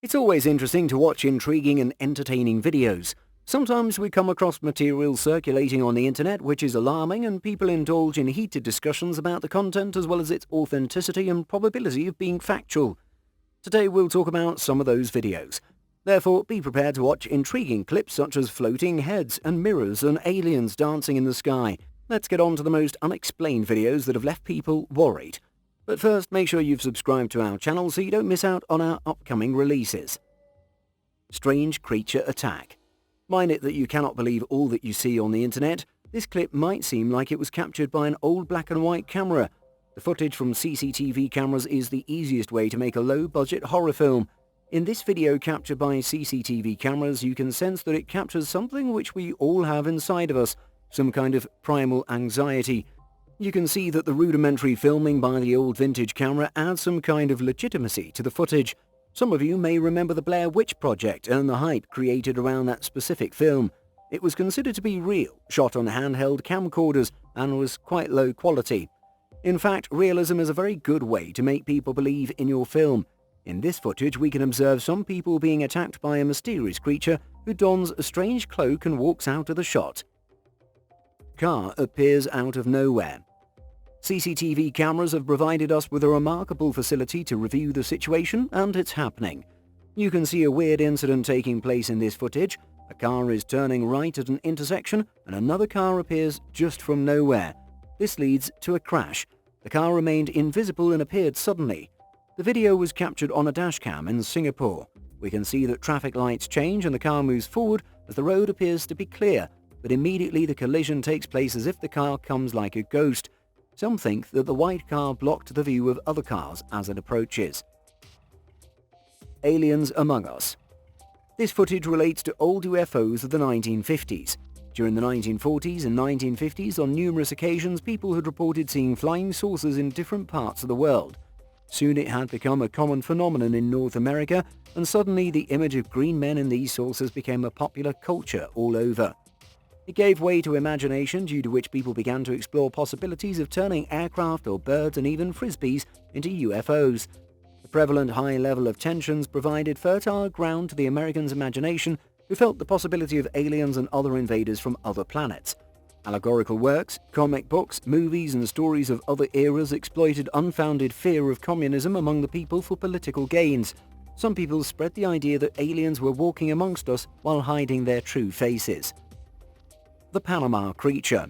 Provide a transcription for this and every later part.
It's always interesting to watch intriguing and entertaining videos. Sometimes we come across material circulating on the internet which is alarming, and people indulge in heated discussions about the content as well as its authenticity and probability of being factual. Today we'll talk about some of those videos. Therefore, be prepared to watch intriguing clips such as floating heads and mirrors and aliens dancing in the sky. Let's get on to the most unexplained videos that have left people worried. But first, make sure you've subscribed to our channel so you don't miss out on our upcoming releases. Strange creature attack. Mind it that you cannot believe all that you see on the internet. This clip might seem like it was captured by an old black and white camera. The footage from CCTV cameras is the easiest way to make a low-budget horror film. In this video captured by CCTV cameras, you can sense that it captures something which we all have inside of us, some kind of primal anxiety. You can see that the rudimentary filming by the old vintage camera adds some kind of legitimacy to the footage. Some of you may remember the Blair Witch Project and the hype created around that specific film. It was considered to be real, shot on handheld camcorders, and was quite low quality. In fact, realism is a very good way to make people believe in your film. In this footage, we can observe some people being attacked by a mysterious creature who dons a strange cloak and walks out of the shot. Car appears out of nowhere. CCTV cameras have provided us with a remarkable facility to review the situation, and it's happening. You can see a weird incident taking place in this footage. A car is turning right at an intersection, and another car appears just from nowhere. This leads to a crash. The car remained invisible and appeared suddenly. The video was captured on a dashcam in Singapore. We can see that traffic lights change and the car moves forward as the road appears to be clear, but immediately the collision takes place as if the car comes like a ghost. Some think that the white car blocked the view of other cars as it approaches. Aliens among us. This footage relates to old UFOs of the 1950s. During the 1940s and 1950s, on numerous occasions, people had reported seeing flying saucers in different parts of the world. Soon it had become a common phenomenon in North America, and suddenly the image of green men in these saucers became a popular culture all over. It gave way to imagination, due to which people began to explore possibilities of turning aircraft or birds and even frisbees into UFOs. The prevalent high level of tensions provided fertile ground to the Americans' imagination, who felt the possibility of aliens and other invaders from other planets. Allegorical works, comic books, movies and stories of other eras exploited unfounded fear of communism among the people for political gains. Some people spread the idea that aliens were walking amongst us while hiding their true faces. The Panama Creature.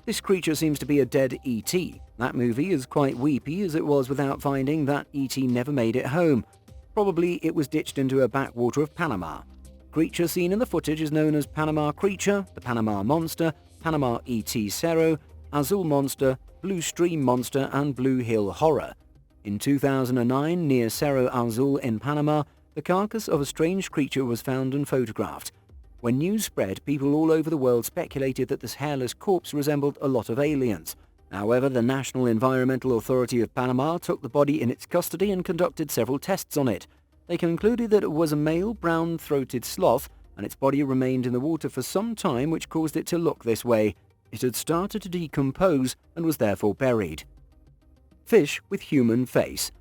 This creature seems to be a dead E.T. That movie is quite weepy, as it was without finding that E.T. never made it home. Probably it was ditched into a backwater of Panama. Creature seen in the footage is known as Panama Creature, the Panama Monster, Panama E.T. Cerro, Azul Monster, Blue Stream Monster and Blue Hill Horror. In 2009, near Cerro Azul in Panama, the carcass of a strange creature was found and photographed. When news spread, people all over the world speculated that this hairless corpse resembled a lot of aliens. However, the National Environmental Authority of Panama took the body in its custody and conducted several tests on it. They concluded that it was a male brown-throated sloth, and its body remained in the water for some time, which caused it to look this way. It had started to decompose and was therefore buried. Fish with human face.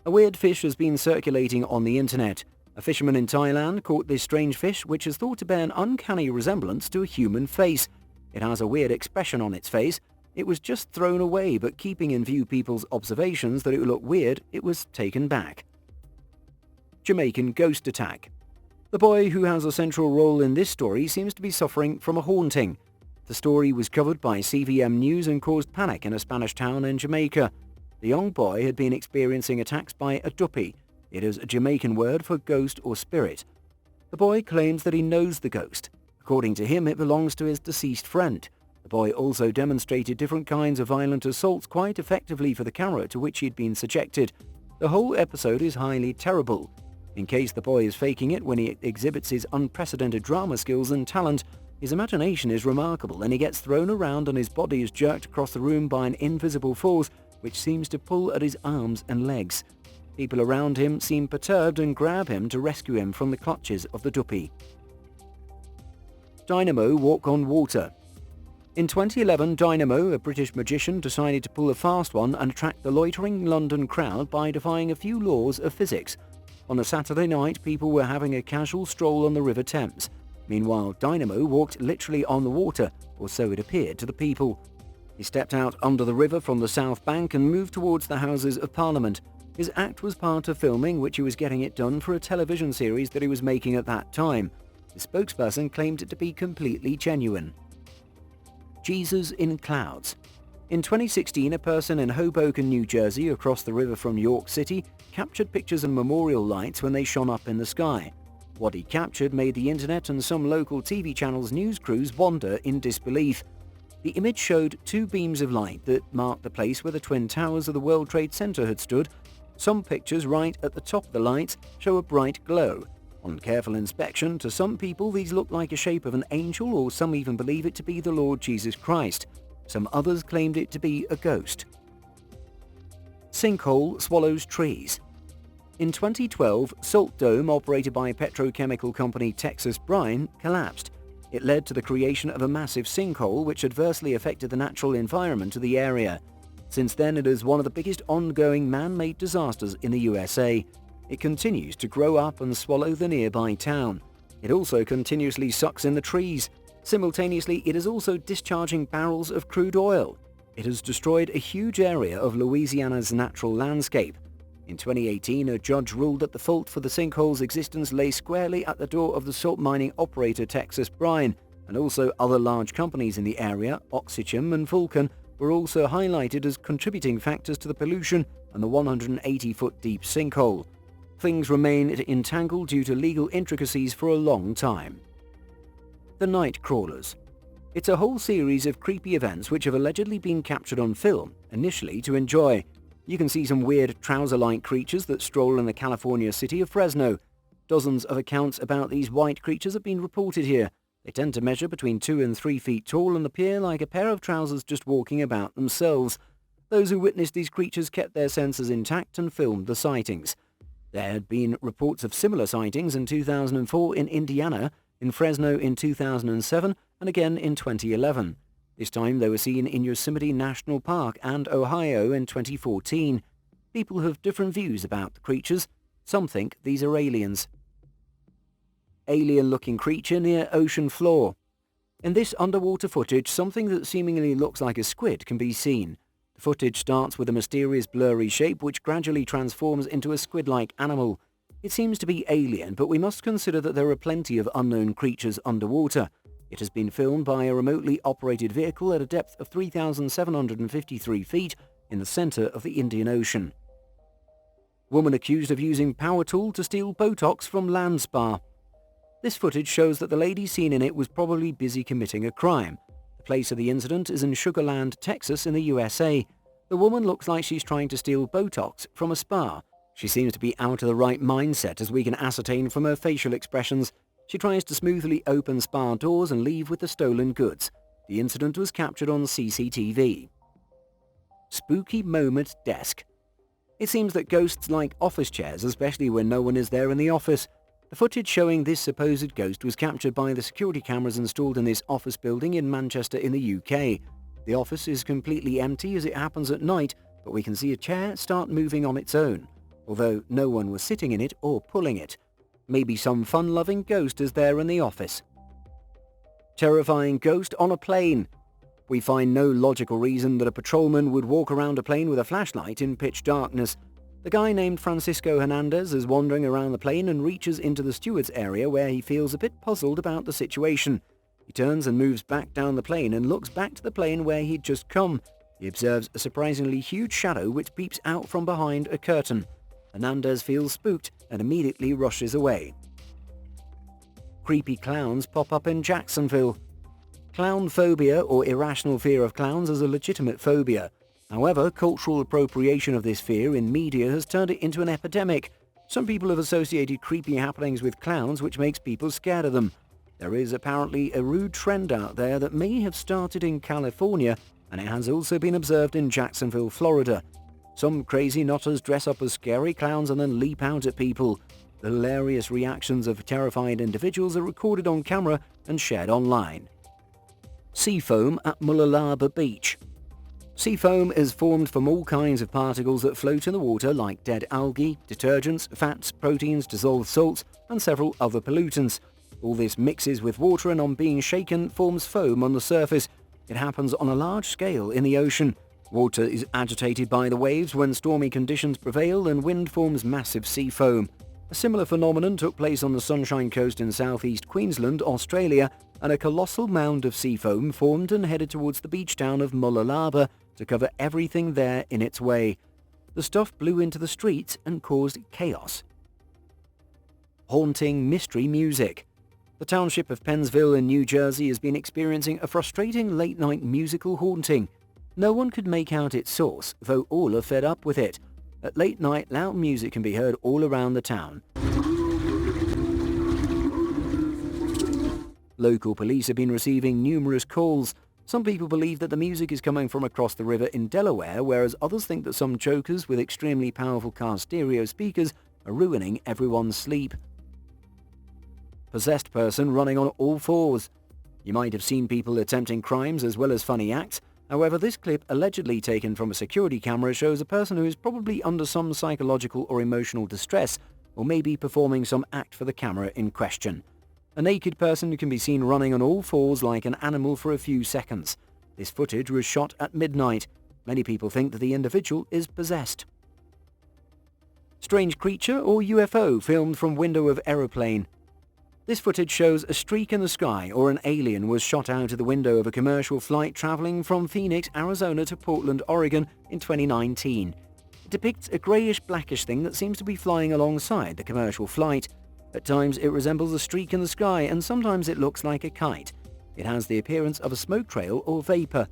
A weird fish has been circulating on the internet. A fisherman in Thailand caught this strange fish, which is thought to bear an uncanny resemblance to a human face. It has a weird expression on its face. It was just thrown away, but keeping in view people's observations that it would look weird, it was taken back. Jamaican ghost attack. The boy who has a central role in this story seems to be suffering from a haunting. The story was covered by CVM News and caused panic in a Spanish town in Jamaica. The young boy had been experiencing attacks by a duppy. It is a Jamaican word for ghost or spirit. The boy claims that he knows the ghost. According to him, it belongs to his deceased friend. The boy also demonstrated different kinds of violent assaults quite effectively for the camera to which he had been subjected. The whole episode is highly terrible. In case the boy is faking it when he exhibits his unprecedented drama skills and talent, his imagination is remarkable, and he gets thrown around and his body is jerked across the room by an invisible force which seems to pull at his arms and legs. People around him seem perturbed and grab him to rescue him from the clutches of the duppy. Dynamo walk on water. In 2011, Dynamo, a British magician, decided to pull a fast one and attract the loitering London crowd by defying a few laws of physics. On a Saturday night, people were having a casual stroll on the River Thames. Meanwhile, Dynamo walked literally on the water, or so it appeared to the people. He stepped out under the river from the south bank and moved towards the Houses of Parliament. His act was part of filming, which he was getting it done for a television series that he was making at that time. The spokesperson claimed it to be completely genuine. Jesus in clouds. In 2016, a person in Hoboken, New Jersey, across the river from York City, captured pictures and memorial lights when they shone up in the sky. What he captured made the internet and some local TV channels' news crews wonder in disbelief. The image showed two beams of light that marked the place where the Twin Towers of the World Trade Center had stood. Some pictures right at the top of the lights show a bright glow. On careful inspection, to some people these look like a shape of an angel, or some even believe it to be the Lord Jesus Christ. Some others claimed it to be a ghost. Sinkhole swallows trees. In 2012, Salt Dome, operated by petrochemical company Texas Brine, collapsed. It led to the creation of a massive sinkhole which adversely affected the natural environment of the area. Since then, it is one of the biggest ongoing man-made disasters in the USA. It continues to grow up and swallow the nearby town. It also continuously sucks in the trees. Simultaneously, it is also discharging barrels of crude oil. It has destroyed a huge area of Louisiana's natural landscape. In 2018, a judge ruled that the fault for the sinkhole's existence lay squarely at the door of the salt mining operator Texas Brine, and also other large companies in the area, Oxychem and Vulcan, were also highlighted as contributing factors to the pollution and the 180-foot deep sinkhole. Things remain entangled due to legal intricacies for a long time. The Night Crawlers. It's a whole series of creepy events which have allegedly been captured on film, initially to enjoy. You can see some weird trouser-like creatures that stroll in the California city of Fresno. Dozens of accounts about these white creatures have been reported here. They tend to measure between 2 and 3 feet tall and appear like a pair of trousers just walking about themselves. Those who witnessed these creatures kept their senses intact and filmed the sightings. There had been reports of similar sightings in 2004 in Indiana, in Fresno in 2007, and again in 2011. This time they were seen in Yosemite National Park and Ohio in 2014. People have different views about the creatures. Some think these are aliens. Alien-looking creature near ocean floor. In this underwater footage, something that seemingly looks like a squid can be seen. The footage starts with a mysterious blurry shape which gradually transforms into a squid-like animal. It seems to be alien, but we must consider that there are plenty of unknown creatures underwater. It has been filmed by a remotely operated vehicle at a depth of 3,753 feet in the center of the Indian Ocean. Woman accused of using power tool to steal Botox from land spa. This footage shows that the lady seen in it was probably busy committing a crime. The place of the incident is in Sugar Land, Texas in the USA. The woman looks like she's trying to steal Botox from a spa. She seems to be out of the right mindset, as we can ascertain from her facial expressions. She tries to smoothly open spa doors and leave with the stolen goods. The incident was captured on CCTV. Spooky moment desk. It seems that ghosts like office chairs, especially when no one is there in the office. The footage showing this supposed ghost was captured by the security cameras installed in this office building in Manchester in the UK. The office is completely empty as it happens at night, but we can see a chair start moving on its own, although no one was sitting in it or pulling it. Maybe some fun-loving ghost is there in the office. Terrifying ghost on a plane. We find no logical reason that a patrolman would walk around a plane with a flashlight in pitch darkness. The guy named Francisco Hernandez is wandering around the plane and reaches into the steward's area where he feels a bit puzzled about the situation. He turns and moves back down the plane and looks back to the plane where he'd just come. He observes a surprisingly huge shadow which peeps out from behind a curtain. Hernandez feels spooked and immediately rushes away. Creepy clowns pop up in Jacksonville. Clown phobia, or irrational fear of clowns, is a legitimate phobia. However, cultural appropriation of this fear in media has turned it into an epidemic. Some people have associated creepy happenings with clowns, which makes people scared of them. There is apparently a rude trend out there that may have started in California, and it has also been observed in Jacksonville, Florida. Some crazy nutters dress up as scary clowns and then leap out at people. The hilarious reactions of terrified individuals are recorded on camera and shared online. Seafoam at Malalaba Beach. Seafoam is formed from all kinds of particles that float in the water like dead algae, detergents, fats, proteins, dissolved salts, and several other pollutants. All this mixes with water and on being shaken forms foam on the surface. It happens on a large scale in the ocean. Water is agitated by the waves when stormy conditions prevail and wind forms massive sea foam. A similar phenomenon took place on the Sunshine Coast in southeast Queensland, Australia, and a colossal mound of sea foam formed and headed towards the beach town of Malalaba to cover everything there in its way. The stuff blew into the streets and caused chaos. Haunting mystery music. The township of Pennsville in New Jersey has been experiencing a frustrating late-night musical haunting. No one could make out its source, though all are fed up with it. At late night, loud music can be heard all around the town. Local police have been receiving numerous calls. Some people believe that the music is coming from across the river in Delaware, whereas others think that some jokers with extremely powerful car stereo speakers are ruining everyone's sleep. Possessed person running on all fours. You might have seen people attempting crimes as well as funny acts. However, this clip, allegedly taken from a security camera, shows a person who is probably under some psychological or emotional distress, or maybe performing some act for the camera in question. A naked person can be seen running on all fours like an animal for a few seconds. This footage was shot at midnight. Many people think that the individual is possessed. Strange creature or UFO filmed from window of aeroplane. This footage shows a streak in the sky or an alien was shot out of the window of a commercial flight traveling from Phoenix, Arizona to Portland, Oregon in 2019. It depicts a greyish-blackish thing that seems to be flying alongside the commercial flight. At times it resembles a streak in the sky and sometimes it looks like a kite. It has the appearance of a smoke trail or vapour.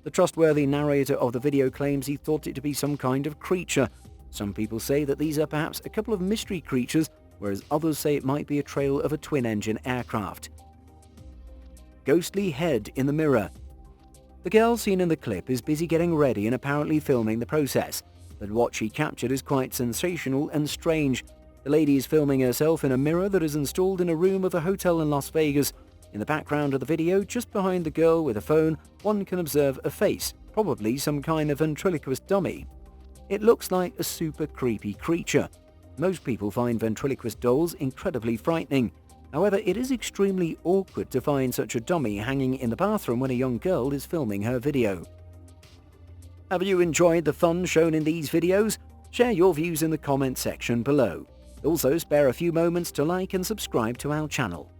The trustworthy narrator of the video claims he thought it to be some kind of creature. Some people say that these are perhaps a couple of mystery creatures, whereas others say it might be a trail of a twin-engine aircraft. Ghostly head in the mirror. The girl seen in the clip is busy getting ready and apparently filming the process, but what she captured is quite sensational and strange. The lady is filming herself in a mirror that is installed in a room of a hotel in Las Vegas. In the background of the video, just behind the girl with a phone, one can observe a face, probably some kind of ventriloquist dummy. It looks like a super creepy creature. Most people find ventriloquist dolls incredibly frightening. However, it is extremely awkward to find such a dummy hanging in the bathroom when a young girl is filming her video. Have you enjoyed the fun shown in these videos? Share your views in the comment section below. Also, spare a few moments to like and subscribe to our channel.